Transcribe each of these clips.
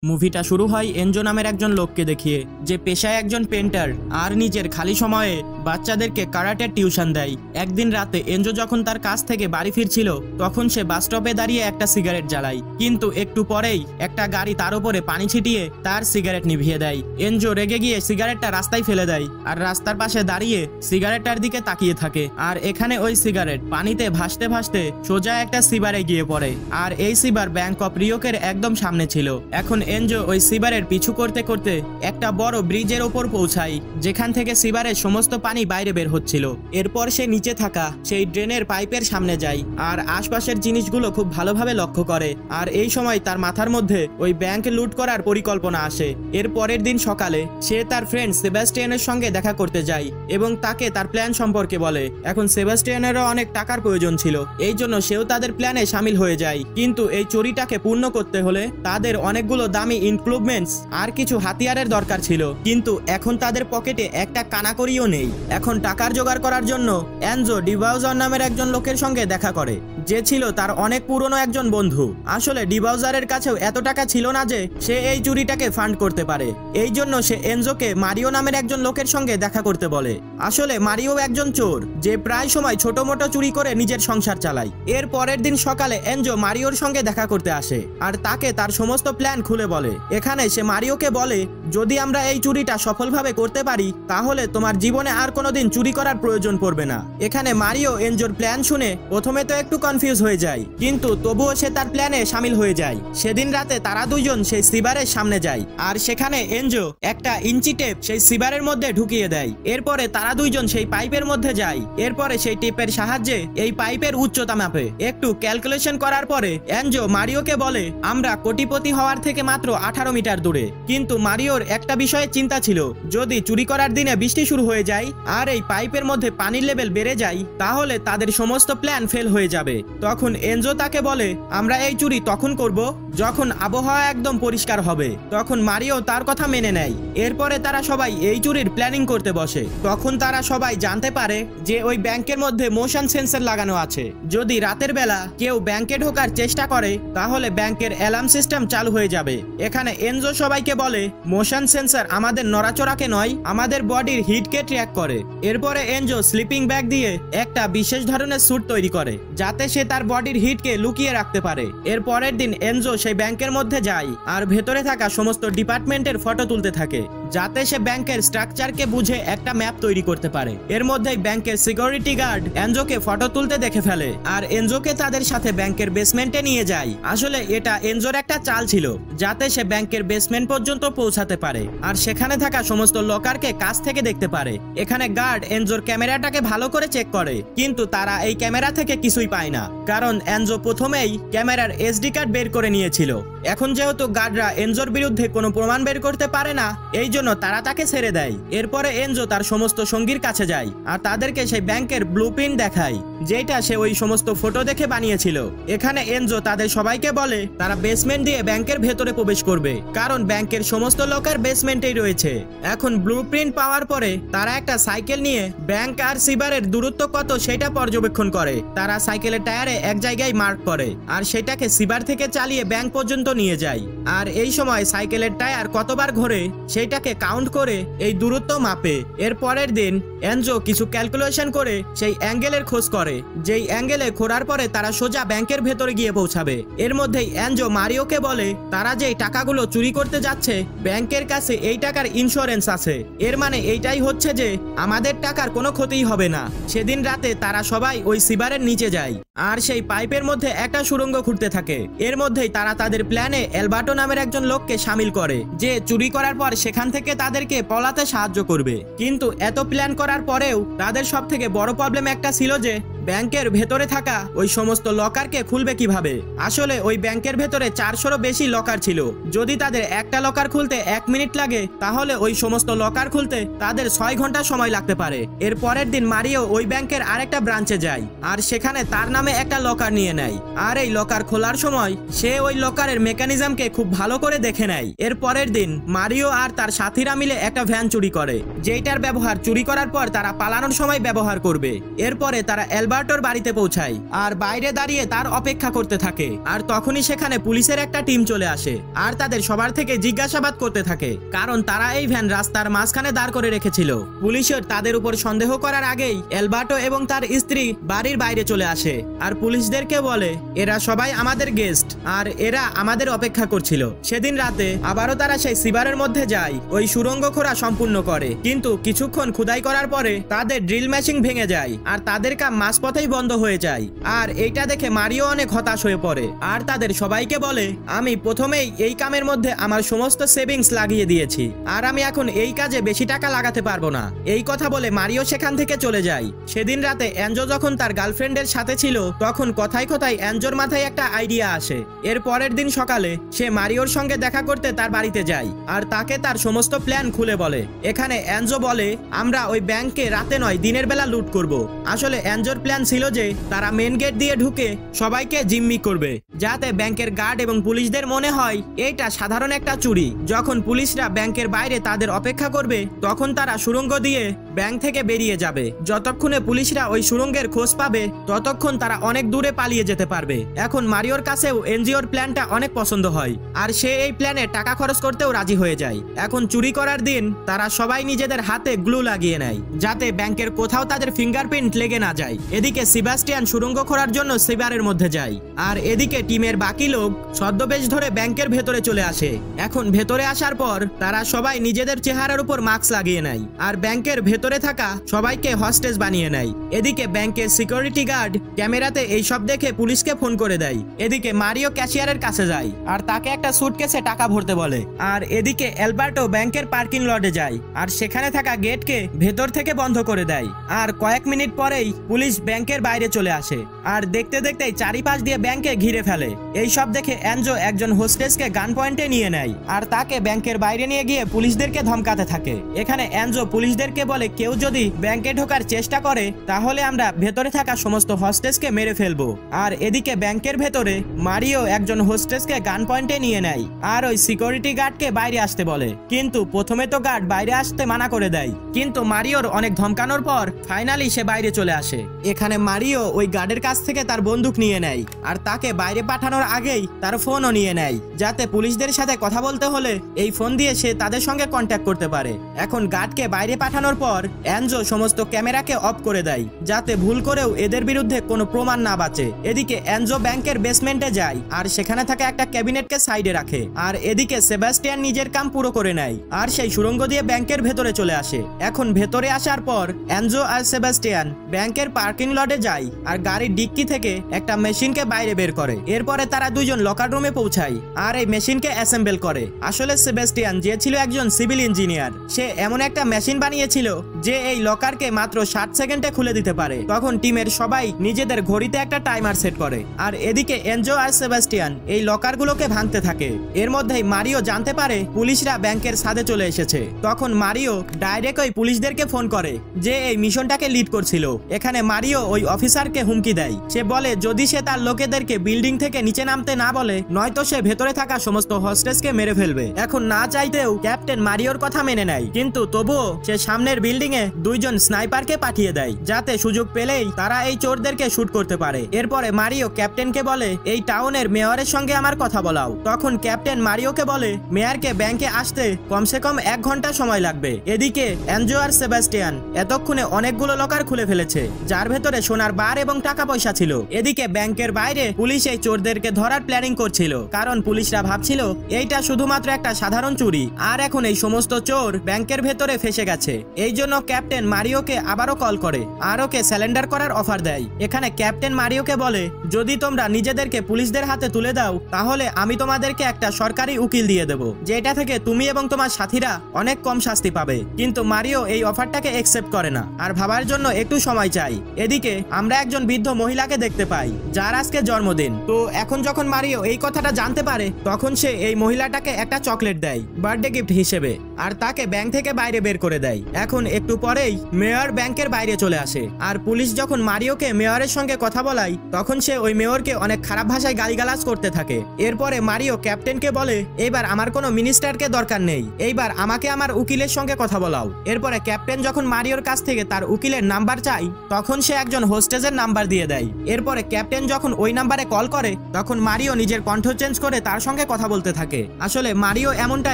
মুভিটা শুরু হয় এনজো নামের একজন লোককে দেখিয়ে, যে পেশায় একজন পেন্টার আর নিজের খালি সময়ে বাচ্চাদেরকে কারাটের টিউশন দেয়। একদিন রাতে এনজো যখন তার কাজ থেকে বাড়ি ফিরছিল, তখন সে বাস স্টপে দাঁড়িয়ে একটা সিগারেট জ্বালায়। কিন্তু একটু পরেই একটা গাড়ি তার উপরে পানি ছিটিয়ে তার সিগারেট নিভিয়ে দেয়। এনজো রেগে গিয়ে সিগারেটটা রাস্তায় ফেলে দেয় আর রাস্তার পাশে দাঁড়িয়ে সিগারেটটার দিকে তাকিয়ে থাকে। আর এখানে ওই সিগারেট পানিতে ভাসতে ভাসতে সোজা একটা সিবারে গিয়ে পড়ে। আর এই সিবার ব্যাংক অফ রিওকের একদম সামনে ছিল। এখন এনজো ওই সিবারের পিছু করতে করতে একটা বড় ব্রিজের ওপর পৌঁছায়, যেখান থেকে সিবারের সমস্ত পানি বাইরে বের হচ্ছিল। এরপর সে নিচে থাকা সেই ড্রেনের পাইপের সামনে যায় আর আশপাশের জিনিসগুলো খুব ভালোভাবে লক্ষ্য করে। আর এই সময় তার মাথার মধ্যে ওই ব্যাংক লুট করার পরিকল্পনা আসে। এর পরের দিন সকালে সে তার ফ্রেন্ড সেবাস্টিয়ানের সঙ্গে দেখা করতে যায় এবং তাকে তার প্ল্যান সম্পর্কে বলে। এখন সেবাস্টিয়ানেরও অনেক টাকার প্রয়োজন ছিল, এই জন্য সেও তাদের প্ল্যানে সামিল হয়ে যায়। কিন্তু এই চুরিটাকে পূর্ণ করতে হলে তাদের অনেকগুলো দামি ইনক্লুপমেন্টস আর কিছু হাতিয়ারের দরকার ছিল, কিন্তু এখন তাদের পকেটে একটা কানাকড়িও নেই। এখন টাকার জোগাড় করার জন্য এনজো ডিবাউজার নামের একজন লোকের সঙ্গে দেখা করে, যে ছিল তার অনেক পুরনো একজন বন্ধু। আসলে ডিবাউজারের কাছেও এত টাকা ছিল না যে সে এই চুরিটাকে ফান্ড করতে পারে। এই জন্য সে এনজোকে মারিও নামের একজন লোকের সঙ্গে দেখা করতে বলে। আসলে মারিও একজন চোর, যে প্রায় সময় ছোট মোটো চুরি করে নিজের সংসার চালায়। এর পরের দিন সকালে এনজো মারিওর সঙ্গে দেখা করতে আসে আর তাকে তার সমস্ত প্ল্যান খুলে বলে। এখানে সে মারিওকে বলে, যদি আমরা এই চুরিটা সফলভাবে করতে পারি তাহলে তোমার জীবনে আর কোনোদিন চুরি করার প্রয়োজন পড়বে না। এখানে মারিও এনজোর প্ল্যান শুনে প্রথমে তো একটু কনফিউজ হয়ে যায়, কিন্তু তবুও সে তার প্ল্যানে সামিল হয়ে যায়। সেদিন রাতে তারা দুইজন সেই সিবারের সামনে যায় আর সেখানে এনজো একটা ইঞ্চি টেপ সেই সিবারের মধ্যে ঢুকিয়ে দেয়। এরপরে তারা দুইজন সেই পাইপের মধ্যে যায়। এরপরে সেই টেপের সাহায্যে এই পাইপের উচ্চতা মাপে। একটু ক্যালকুলেশন করার পরে এনজো মারিওকে বলে, আমরা কোটিপতি হওয়ার থেকে মাত্র 18 মিটার দূরে। কিন্তু মারিওর একটা বিষয়ে চিন্তা ছিল, যদি চুরি করার দিনে বৃষ্টি শুরু হয়ে যায় আর এই পাইপের মধ্যে পানির লেভেল বেড়ে যায় তাহলে তাদের সমস্ত প্ল্যান ফেল হয়ে যাবে। তখন এনজো তাকে বলে, আমরা এই চুরি তখন করব যখন আবহাওয়া একদম পরিষ্কার হবে। তখন মারিও তার কথা মেনে নেয়। এরপরে তারা সবাই এই চুরির প্ল্যানিং করতে বসে। তখন তারা সবাই জানতে পারে যে ওই ব্যাংকের মধ্যে মোশন সেন্সর লাগানো আছে। যদি রাতের বেলা কেউ ব্যাংকে ঢোকার চেষ্টা করে তাহলে ব্যাংকের অ্যালার্ম সিস্টেম চালু হয়ে যাবে। এখানে এনজো সবাইকে বলে, মোশন সেন্সর আমাদের নড়াচড়াকে নয়, আমাদের বডির হিটকে ট্র্যাক করে। এরপরে এনজো স্লিপিং ব্যাগ দিয়ে একটা বিশেষ ধরনের স্যুট তৈরি করে, যাতে সে তার বডির হিটকে লুকিয়ে রাখতে পারে। এর পরের দিন এনজো সেই ব্যাংকের মধ্যে যায় আর ভেতরে থাকা সমস্ত ডিপার্টমেন্টের ফটো তুলতে থাকে, যাতে সে ব্যাংকের স্ট্রাকচারকে বুঝে একটা ম্যাপ তৈরি করতে পারে। এর মধ্যেই ব্যাংকের সিকিউরিটি গার্ড এনজোকে ফটো তুলতে দেখে ফেলে আর এনজোকে তাদের সাথে ব্যাংকের বেসমেন্টে নিয়ে যায়। আসলে এটা এনজোর একটা চাল ছিল, যাতে সে ব্যাংকের বেসমেন্ট পর্যন্ত পৌঁছাতে পারে আর সেখানে থাকা সমস্ত লকারকে কাছ থেকে দেখতে পারে। এখানে গার্ড এনজোর ক্যামেরাটাকে ভালো করে চেক করে, কিন্তু তারা এই ক্যামেরা থেকে কিছুই পায় না, কারণ এনজো প্রথমেই ক্যামেরার এসডি কার্ড বের করে নিয়েছিল। এখন যেহেতু গার্ডরা এনজোর বিরুদ্ধে কোনো প্রমাণ বের করতে পারে না, এই জন্য তারা তাকে ছেড়ে দেয়। এরপরে এনজো তার সমস্ত সঙ্গীর কাছে যায় আর তাদেরকে সেই ব্যাংকের ব্লুপ্রিন্ট দেখায়, যেটা সে ওই সমস্ত ফটো দেখে বানিয়েছিল। এখানে এনজো তাদের সবাইকে বলে তারা বেসমেন্ট দিয়ে ব্যাংকের ভেতরে প্রবেশ করবে, কারণ ব্যাংকের সমস্ত লোকের বেসমেন্টেই রয়েছে। এখন ব্লুপ্রিন্ট পাওয়ার পরে তারা একটা সাইকেল নিয়ে ব্যাংক আর সিবারের দূরত্ব কত সেটা পর্যবেক্ষণ করে। তারা সাইকেলের টায়ারে এক জায়গায় মার্ক করে আর সেটাকে সিবার থেকে চালিয়ে ব্যাংক পর্যন্ত নিয়ে যায়। আর এই সময় সাইকেলের টায়ার কতবার ঘোরে সেটাকে কাউন্ট করে এই দূরত্ব মাপে। এর পরের দিন এনজো কিছু ক্যালকুলেশন করে সেই অ্যাঙ্গেলের খোঁজ করে, যেই অ্যাঙ্গেলে ঘোরার পরে তারা সোজা ব্যাংকের ভেতরে গিয়ে পৌঁছাবে। এর মধ্যেই এনজো মারিওকে বলে, তারা যেই টাকাগুলো চুরি করতে যাচ্ছে ব্যাংকের কাছে এই টাকার ইন্স্যুরেন্স আছে, এর মানে এইটাই হচ্ছে যে আমাদের টাকার কোনো ক্ষতিই হবে না। সেদিন রাতে তারা সবাই ওই সিবারের নিচে যায় আর সেই পাইপের মধ্যে একটা সুড়ঙ্গ খুঁড়তে থাকে। এর মধ্যেই তারা তাদের প্ল্যানে অ্যালবার্টো নামের একজন লোককে সামিল করে, যে চুরি করার পর সেখান থেকে তাদেরকে পলাতে সাহায্য করবে। কিন্তু এত প্ল্যান করার পরেও তাদের সব থেকে বড় প্রবলেম একটা ছিল, যে ব্যাংকের ভেতরে থাকা ওই সমস্ত লকারকে খুলবে কিভাবে। আসলে ওই ব্যাংকের ভেতরে 400-রও বেশি লকার ছিল। যদি তাদের একটা লকার খুলতে 1 মিনিট লাগে তাহলে ওই সমস্ত লকার খুলতে তাদের 6 ঘন্টা সময় লাগতে পারে। এর পরের দিন মারিও ওই ব্যাংকের আরেকটা ব্রাঞ্চে যায় আর সেখানে তার নামে একটা লকার নিয়ে নেয়। আর এই লকার খোলার সময় সে ওই লকারের মেকানিজমকে খুব ভালো করে দেখে নেয়। এর পরের দিন মারিও আর তার সাথীরা মিলে একটা ভ্যান চুরি করে, যেটার ব্যবহার চুরি করার পর তারা পালানোর সময় ব্যবহার করবে। এরপরে তারা এলবার্টোর বাড়িতে পৌঁছায় আর বাইরে দাঁড়িয়ে তার অপেক্ষা করতে থাকে। আর তখনই সেখানে পুলিশের একটা টিম চলে আসে আর তাদের সবার থেকে জিজ্ঞাসাবাদ করতে থাকে, কারণ তারা এই ভ্যান রাস্তার মাঝখানে দাঁড় করে রেখেছিল। পুলিশের তাদের উপর সন্দেহ করার আগেই এলবার্টো এবং তার স্ত্রী বাড়ির বাইরে চলে আসে আর পুলিশদেরকে বলে এরা সবাই আমাদের গেস্ট আর এরা আমাদের অপেক্ষা করছিল। সেদিন রাতে আবারও তারা সেই সিবারের মধ্যে যায়, ওই সুড়ঙ্গ খোঁড়া সম্পূর্ণ করে, কিন্তু কিছুক্ষণ খোদাই করার পরে তাদের ড্রিল মেশিন ভেঙে যায় আর তাদের কাম মাঝপথেই বন্ধ হয়ে যায়। আর এইটা দেখে মারিও অনেক হতাশ হয়ে পড়ে আর তাদের সবাইকে বলে আমি প্রথমেই এই কামের মধ্যে আমার সমস্ত সেভিংস লাগিয়ে দিয়েছি আর আমি এখন এই কাজে বেশি টাকা লাগাতে পারবো না। এই কথা বলে মারিও সেখান থেকে চলে যায়। সেদিন রাতে এনজো যখন তার গার্লফ্রেন্ডের সাথে ছিল তখন কথায় কথায় এনজোর মাথায় একটা আইডিয়া আসে। এর পরের দিন সকালে সে মারিওর সঙ্গে দেখা করতে তার বাড়িতে যায় আর তাকে তার সমস্ত প্ল্যান খুলে বলে। এখানে এনজো বলে আমরা ওই ব্যাংকে রাতে নয় দিনের বেলা লুট করব। আসলে এনজোর প্ল্যান ছিল যে তারা মেন গেট দিয়ে ঢুকে সবাইকে জিম্মি করবে, যাতে ব্যাংকের গার্ড এবং পুলিশদের মনে হয় এইটা সাধারণ একটা চুরি। যখন পুলিশরা ব্যাংকের বাইরে তাদের অপেক্ষা করবে তখন তারা সুড়ঙ্গ দিয়ে ব্যাংক থেকে বেরিয়ে যাবে। যতক্ষণে পুলিশরা ওই সুড়ঙ্গের খোঁজ পাবে ততক্ষণ তারা অনেক দূরে পালিয়ে যেতে পারবে। এখন মারিওর কাছেও এনজিওর প্ল্যানটা অনেক পছন্দ হয় আর সে এই প্ল্যানে টাকা খরচ করতেও রাজি হয়ে যায়। এখন চুরি করার দিন তারা সবাই নিজেদের হাতে গ্লু লাগিয়ে নেয় যাতে ব্যাংকের কোথাও তাদের ফিঙ্গারপ্রিন্ট লেগে না যায়। এদিকে সেবাস্টিয়ান সুড়ঙ্গ খোঁড়ার জন্য সিবারের মধ্যে যায় আর এদিকে টিমের বাকি লোক ছদ্মবেশ ধরে ব্যাংকের ভেতরে চলে আসে। এখন ভেতরে আসার পর তারা সবাই নিজেদের চেহারার উপর মাস্ক লাগিয়ে নেয় আর ব্যাংকের ভেতরে থাকা সবাইকে হস্টেজ বানিয়ে নেয়। এদিকে ব্যাংকের সিকিউরিটি গার্ড ক্যামেরাতে এই সব দেখে পুলিশকে ফোন করে দেয়। এদিকে মারিও ক্যাশিয়ারের কাছে যায় আর তাকে একটা সুটকেসে টাকা ভরতে বলে। আর এদিকে এলবার্টো ব্যাংকের পার্কিং লটে যায় আর সেখানে থাকা গেটকে ভেতর থেকে বন্ধ করে দেয়। আর কয়েক মিনিট পরেই পুলিশ ব্যাংকের বাইরে চলে আসে আর দেখতে দেখতেই চারিপাশ দিয়ে ব্যাংকে ঘিরে ফেলে। এই সব দেখে এনজো একজন হোস্টেসকে গান পয়েন্টে নিয়ে নেয় আর তাকে ব্যাংকের বাইরে নিয়ে গিয়ে পুলিশদেরকে ধমকাতে থাকে। এখানে এনজো পুলিশদেরকে বলে কেউ যদি ব্যাংকে ঢোকার চেষ্টা করে তাহলে আমরা ভেতরে থাকা সমস্ত হোস্টেসকে মেরে ফেলবো। আর এদিকে ব্যাংকের ভেতরে মারিও একজন হোস্টেসকে গান পয়েন্টে নিয়ে নেয় আর ওই সিকিউরিটি গার্ডকে বাইরে আসতে বলে, কিন্তু প্রথমে তো গার্ড বাইরে আসতে মানা করে দেয়, কিন্তু মারিওর অনেক ধমকানোর পর ফাইনালি সে বাইরে চলে আসে। এখানে মারিও ওই গার্ডের কাছ থেকে তার বন্দুক নিয়ে নেয় আর তাকে বাইরে পাঠানোর আগেই তার ফোনও নিয়ে নেয়, যাতে পুলিশদের সাথে কথা বলতে হলে এই ফোন দিয়ে সে তাদের সঙ্গে কন্ট্যাক্ট করতে পারে। এখন গার্ডকে বাইরে পাঠানোর পর এনজো সমস্ত ক্যামেরাকে অফ করে দেয় যাতে ভুল করেও এদের বিরুদ্ধে কোনো প্রমাণ না বাঁচে। এদিকে এনজো ব্যাংকের বেসমেন্টে যায় আর সেখানে থাকা একটা ক্যাবিনেটকে সাইডে রাখে আর এদিকে সেবাস্টিয়ান নিজের কাম পুরো করে নেয় আর সেই সুড়ঙ্গ দিয়ে ব্যাংকের ভেতরে চলে আসে। এখন ভেতরে আসার পর এনজো আর সেবাস্টিয়ান ব্যাংকের পার্কিং লটে যায় আর গাড়ির ডিক্কি থেকে একটা মেশিনকে বাইরে বের করে। এরপরে তারা দুইজন লকার রুমে পৌঁছায় আর এই মেশিনকে অ্যাসেম্বল করে। আসলে সেবাস্টিয়ান যে ছিল একজন সিভিল ইঞ্জিনিয়ার, সে এমন একটা মেশিন বানিয়েছিল যে এই লকারকে মাত্র 60 সেকেন্ডে খুলে দিতে পারে। তখন টিমের সবাই নিজেদের ঘড়িতে একটা টাইমার সেট করে আর এদিকে এনজো আর সেবাস্টিয়ান এই লকারগুলোকে ভাঙতে থাকে। এর মধ্যেই মারিও জানতে পারে পুলিশরা ব্যাংকের ছাদে চলে এসেছে। তখন মারিও ডাইরেক্ট ওই পুলিশদেরকে ফোন করে যে এই মিশনটাকে লিড করছিল। এখানে মারিও ওই অফিসারকে হুমকি দেয়, সে বলে যদি সে তার লোকেদেরকে বিল্ডিং থেকে নিচে নামতে না বলে নয়তো সে ভেতরে থাকা সমস্ত হোস্টেসকে মেরে ফেলবে। এখন না চাইতেও ক্যাপ্টেন মারিওর কথা মেনে নেয়, কিন্তু তবুও সে সামনের বিল্ডিং এ দুইজন স্নাইপারকে পাঠিয়ে দেয় যাতে সুযোগ পেলেই তারা এই চোরদেরকে শুট করতে পারে। এরপরে মারিও ক্যাপ্টেনকে বলে এই টাউনের মেয়রের সঙ্গে আমার কথা বলাও। তখন ক্যাপ্টেন মারিওকে বলে মেয়রকে ব্যাংকে আসতে কমসে কম 1 ঘন্টা সময় লাগবে। এদিকে এনজো আর সেবাস্টিয়ান এতক্ষণে অনেকগুলো লকার খুলে ফেলেছে যার ভেতরে সোনার বার এবং টাকা পয়সা ছিল। এদিকে ব্যাংকের বাইরে পুলিশ এই চোরদেরকে ধরার প্ল্যানিং করছিল, কারণ পুলিশরা ভাবছিল এইটা শুধুমাত্র একটা সাধারণ চুরি আর এখন এই সমস্ত চোর ব্যাংকের ভেতরে ফেসে গেছে। এই জন্য ক্যাপ্টেন মারিওকে আবারও কল করে আর ওকে স্যালেন্ডার করার অফার দেয়। এখানে ক্যাপ্টেন মারিওকে বলে যদি তোমরা নিজেদেরকে পুলিশদের হাতে তুলে দাও তাহলে আমি তোমাদেরকে একটা সরকারি উকিল দিয়ে দেব, যেটা থেকে তুমি এবং তোমার সাথীরা অনেক কম শাস্তি পাবে। কিন্তু মারিও এই অফারটাকে একসেপ্ট করে না আর ভাবার জন্য একটু সময় চাই। এদিকে আমরা একজন বৃদ্ধ মহিলা মহিলাকে দেখতে পায় যার আজকে জন্মদিন। তো এখন যখন মারিও এই কথাটা জানতে পারে তখন সে এই মহিলাটাকে একটা চকলেট দেয় বার্থডে গিফট হিসেবে, আর তাকে ব্যাংক থেকে বাইরে বের করে দেয়। এখন একটু পরেই মেয়র ব্যাংকের বাইরে চলে আসে, আর পুলিশ যখন মারিওকে মেয়রের সঙ্গে কথা বলায় তখন সে ওই মেয়রকে অনেক খারাপ ভাষায় গালিগালাজ করতে থাকে। এরপরে মারিও ক্যাপ্টেনকে বলে, এইবার আমার কোনো মিনিস্টারকে দরকার নেই, এইবার আমাকে আমার উকিলের সঙ্গে কথা বলাও। এরপরে ক্যাপ্টেন যখন মারিওর কাছ থেকে তার উকিলের নাম্বার চাই তখন সে একজন হোস্টেজের নাম্বার দিয়ে দেয়। এরপরে ক্যাপ্টেন যখন ওই নাম্বারে কল করে তখন মারিও নিজের কণ্ঠ চেঞ্জ করে তার সঙ্গে কথা বলতে থাকে। আসলে মারিও এমনটা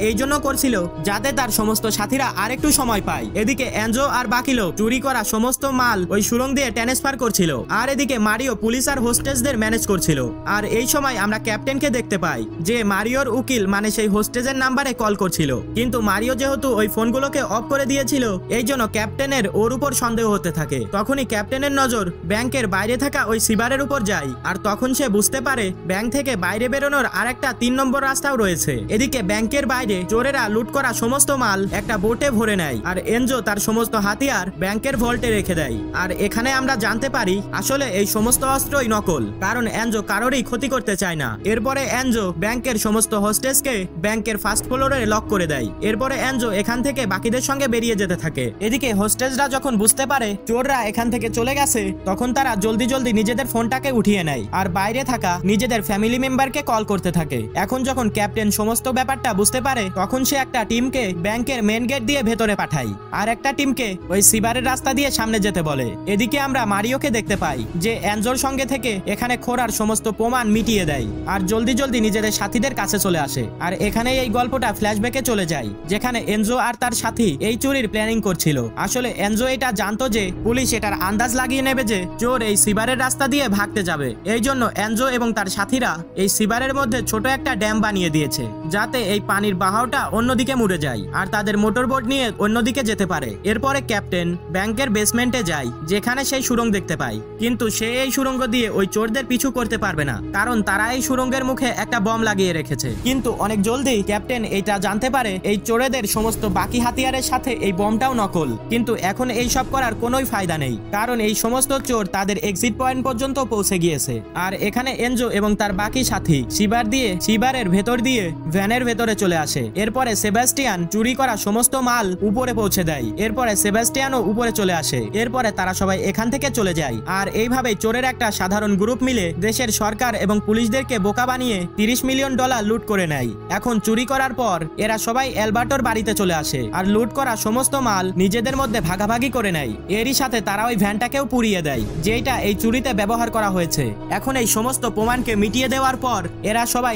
এই জন্য করছিল যাতে তার সমস্ত সাথীরা আরেকটু সময় পায়। এদিকে এনজো আর বাকি লোক চুরি করা সমস্ত মাল ওই সুড়ঙ্গ দিয়ে ট্রান্সফার করছিল, আর এদিকে মারিও পুলিশ আর হোস্টেজদের ম্যানেজ করছিল। আর এই সময় আমরা ক্যাপ্টেনকে দেখতে পাই যে মারিওর উকিল মানে সেই হোস্টেজের নাম্বারে কল করছিল, কিন্তু মারিও যেহেতু ওই ফোনগুলোকে অফ করে দিয়েছিল এই জন্য ক্যাপ্টেনের ওর উপর সন্দেহ হতে থাকে। তখনই ক্যাপ্টেনের নজর ব্যাংকের বাইরে থাকা ওই সিবারের উপর যায়, আর তখন সে বুঝতে পারে ব্যাংক থেকে বাইরে বেরোনোর আরেকটা 3 নম্বর রাস্তাও রয়েছে। এদিকে ব্যাংকের বাইরে চোরেরা লুট করা সমস্ত মাল একটা বোটে ভরে নেয়, আর এনজো তার সমস্ত হাতিয়ার ব্যাংকের ভল্টে রেখে দেয়। আর এখানে আমরা জানতে পারি আসলে এই সমস্ত অস্ত্রই নকল, কারণ এনজো কারোরই ক্ষতি করতে চায় না। এরপরে এনজো ব্যাংকের সমস্ত হোস্টেজকে ব্যাংকের ফার্স্ট ফ্লোরে লক করে দেয়। এরপরে এনজো এখান থেকে বাকিদের সঙ্গে বেরিয়ে যেতে থাকে। এদিকে হোস্টেজরা যখন বুঝতে পারে চোররা এখান থেকে চলে গেছে তখন তারা জলদি জলদি নিজেদের ফোনটাকে উঠিয়ে নেয় আর বাইরে থাকা নিজেদের ফ্যামিলি মেম্বারকে কল করতে থাকে। এখন যখন ক্যাপ্টেন সমস্ত ব্যাপারটা বুঝতে পারে তখন সে একটা টিমকে ব্যাংকের মেন গেট দিয়ে ভেতরে পাঠায়, আর একটা টিমকে ওই সিবারের রাস্তা দিয়ে সামনে যেতে বলে। এদিকে আমরা মারিওকে দেখতে পাই যে এনজোর সঙ্গে থেকে এখানে খোরার সমস্ত প্রমাণ মিটিয়ে দেয় আর জলদি জলদি নিজেদের সাথীদের কাছে চলে আসে। আর এখানে এই গল্পটা ফ্ল্যাশব্যাকে চলে যায় যেখানে এনজো আর তার সাথী এই চুরির প্ল্যানিং করছিল। আসলে এনজো এটা জানতো যে পুলিশ এটার আন্দাজ লাগিয়ে নেবে যে চোর এই সিবারের রাস্তা দিয়ে ভাগতে যাবে, এই জন্য এনজো এবং তার সাথীরা এই সিবারের মধ্যে ছোট একটা ড্যাম বানিয়ে দিয়েছে যাতে এই পানির বাহাওটা অন্যদিকে মুড়ে যায় আর তাদের মোটরবোট নিয়ে অন্যদিকে যেতে পারে। এরপরে ক্যাপ্টেন ব্যাংকের বেসমেন্টে যায় যেখানে সেই সুড়ঙ্গ দেখতে পায়, কিন্তু সে এই সুড়ঙ্গ দিয়ে ওই চোরদের পিছু করতে পারবে না কারণ তারা এই সুড়ঙ্গের মুখে একটা বম লাগিয়ে রেখেছে। কিন্তু অনেক জলদি ক্যাপ্টেন এটা জানতে পারে এই চোরেদের সমস্ত বাকি হাতিয়ারের সাথে এই বমটাও নকল। কিন্তু এখন এই সব করার কোনোই ফায়দা নেই কারণ এই সমস্ত চোর তাদের এক্সিট পয়েন্ট পর্যন্ত পৌঁছে গিয়েছে। আর এখানে এনজো এবং তার বাকি সাথী সিবারের ভেতর দিয়ে ভ্যানের ভেতরে চলে আসে। এরপরে সেবাস্টিয়ান চুরি করা সমস্ত মাল উপরে পৌঁছে দেয়। এরপরে সেবাস্টিয়ানও উপরে চলে আসে। এরপরে তারা সবাই এখান থেকে চলে যায়। আর এইভাবে চোরের একটা সাধারণ গ্রুপ মিলে দেশের সরকার এবং পুলিশদেরকে বোকা বানিয়ে $30 মিলিয়ন লুট করে নেয়। এখন চুরি করার পর এরা সবাই অ্যালবার্টোর বাড়িতে চলে আসে আর লুট করা সমস্ত মাল নিজেদের মধ্যে ভাগাভাগি করে নেয়। এরই সাথে তারা ওই ভ্যানটাকেও পুড়িয়ে দেয় যেটা এই চুরিতে ব্যবহার করা হয়েছে। এখন এই সমস্ত প্রমাণকে মিটিয়ে দেওয়ার পর এরা সবাই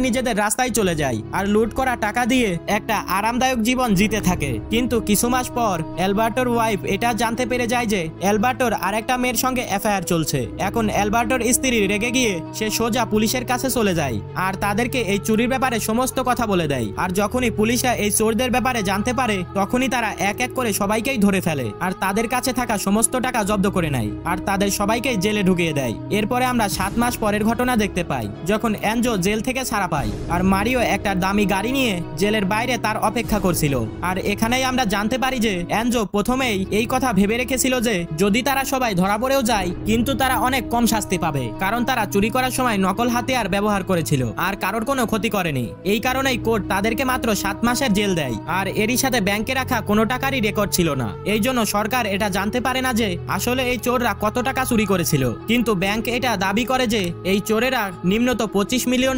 নিজেদের রাস্তায় চলে যায় আর লুট করা টাকা দিয়ে একটা আরামদায়ক জীবন জিতে থাকে। কিন্তু কিছু মাস পর অ্যালবার্টোর ওয়াইফ এটা জানতে পেরে যায় যে অ্যালবার্টোর আরেকটা মেয়ের সঙ্গে এফআইআর চলছে। এখন অ্যালবার্টোর স্ত্রী রেগে গিয়ে সে সোজা পুলিশের কাছে চলে যায় আর তাদেরকে এই চুরির ব্যাপারে সমস্ত কথা বলে দেয়। আর যখনই পুলিশরা এই চোরদের ব্যাপারে জানতে পারে তখনই তারা এক এক করে সবাইকেই ধরে ফেলে আর তাদের কাছে থাকা সমস্ত টাকা জব্দ করে নেয় আর তাদের সবাইকে জেলে ঢুকিয়ে দেয়। এরপরে আমরা 7 মাস পরের ঘটনা দেখতে পাই যখন এনজো জেল থেকে ছাড়া পায় আর মারিও একটা দামি গাড়ি নিয়ে জেলের বাইরে তার অপেক্ষা করছিল। আর এখানেই আমরা জানতে পারি যে এনজো প্রথমেই এই কথা ভেবে রেখেছিল যে যদি তারা সবাই ধরা পড়েও যায় কিন্তু তারা অনেক কম শাস্তি পাবে কারণ তারা চুরি করার সময় নকল হাতিয়ার ব্যবহার করেছিল আর কারোর কোনো ক্ষতি করেনি। এই কারণেই কোর্ট তাদেরকে মাত্র 7 মাসের জেল দেয়। আর এরই সাথে ব্যাংকে রাখা কোনো টাকারই রেকর্ড ছিল না, এই জন্য সরকার এটা জানতে পারে না যে আসলে এই চোররা কত টাকা চুরি করেছিল। কিন্তু ব্যাংক এটা দাবি করে যে এই চোরেরা নিম্নত $25 মিলিয়ন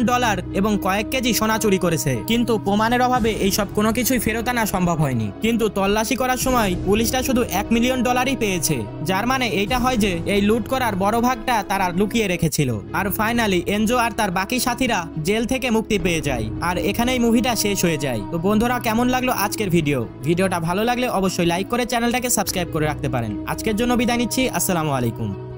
এবং কয়েক কেজি সোনা চুরি করেছে, কিন্তু প্রমাণের অভাবে এইসব কোনো কিছুই ফেরত আনা সম্ভব হয়নি। কিন্তু তল্লাশি করার সময় পুলিশরা শুধু $1 মিলিয়ন পেয়েছে, যার মানে এইটা হয় যে এই লুট করার বড় ভাগটা তারা লুকিয়ে রেখেছিল। আর ফাইনালি এনজো আর তার বাকি সাথীরা জেল থেকে মুক্তি পেয়ে যায় আর এখানেই মুভিটা শেষ হয়ে যায়। তো বন্ধুরা, কেমন লাগলো আজকের ভিডিওটা ভালো লাগলে অবশ্যই লাইক করে চ্যানেলটাকে সাবস্ক্রাইব করে রাখতে পারেন। আজকের জন্য বিদায় নিচ্ছি। আসসালামু আলাইকুম।